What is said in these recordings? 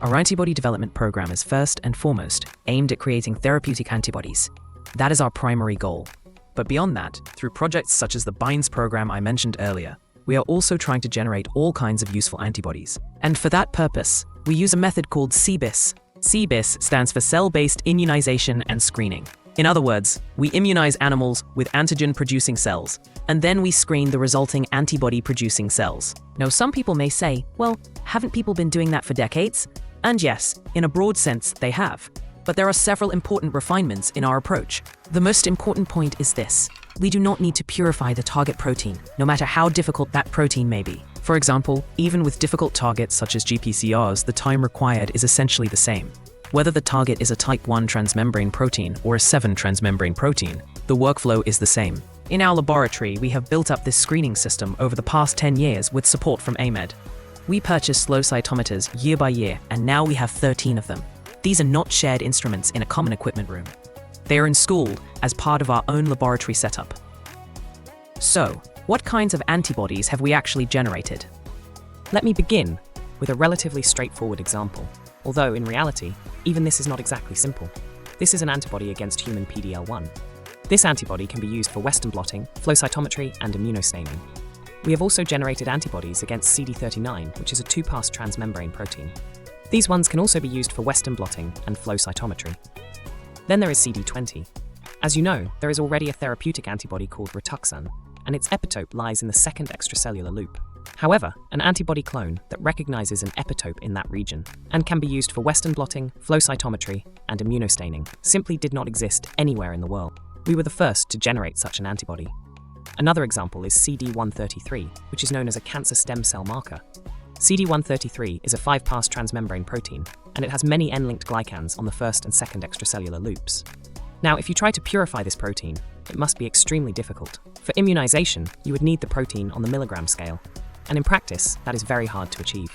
Our antibody development program is first and foremost aimed at creating therapeutic antibodies. That is our primary goal. But beyond that, through projects such as the BINDS program I mentioned earlier, we are also trying to generate all kinds of useful antibodies. And for that purpose, we use a method called CBIS. CBIS stands for Cell-Based Immunization and Screening. In other words, we immunize animals with antigen-producing cells, and then we screen the resulting antibody-producing cells. Now, some people may say, well, haven't people been doing that for decades? And yes, in a broad sense, they have. But there are several important refinements in our approach. The most important point is this: we do not need to purify the target protein, no matter how difficult that protein may be. For example, even with difficult targets such as GPCRs, the time required is essentially the same. Whether the target is a type 1 transmembrane protein or a 7 transmembrane protein, the workflow is the same. In our laboratory, we have built up this screening system over the past 10 years with support from AMED. We purchased flow cytometers year by year, and now we have 13 of them. These are not shared instruments in a common equipment room. They are installed as part of our own laboratory setup. So, what kinds of antibodies have we actually generated? Let me begin with a relatively straightforward example, although in reality, even this is not exactly simple. This is an antibody against human PD-L1. This antibody can be used for Western blotting, flow cytometry, and immunostaining. We have also generated antibodies against CD39, which is a 2-pass transmembrane protein. These ones can also be used for Western blotting and flow cytometry. Then there is CD20. As you know, there is already a therapeutic antibody called Rituxan, and its epitope lies in the second extracellular loop. However, an antibody clone that recognizes an epitope in that region and can be used for Western blotting, flow cytometry, and immunostaining simply did not exist anywhere in the world. We were the first to generate such an antibody. Another example is CD133, which is known as a cancer stem cell marker. CD133 is a 5-pass transmembrane protein, and it has many N-linked glycans on the first and second extracellular loops. Now, if you try to purify this protein, it must be extremely difficult. For immunization, you would need the protein on the milligram scale, and in practice, that is very hard to achieve.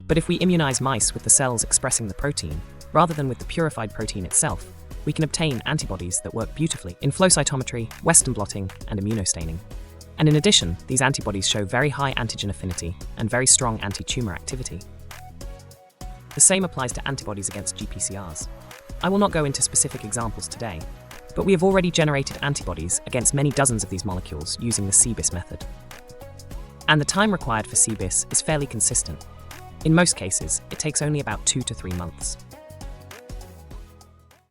But if we immunize mice with the cells expressing the protein, rather than with the purified protein itself, we can obtain antibodies that work beautifully in flow cytometry, Western blotting, and immunostaining. And in addition, these antibodies show very high antigen affinity and very strong anti-tumor activity. The same applies to antibodies against GPCRs. I will not go into specific examples today, but we have already generated antibodies against many dozens of these molecules using the CBIS method. And the time required for CBIS is fairly consistent. In most cases, it takes only about 2 to 3 months.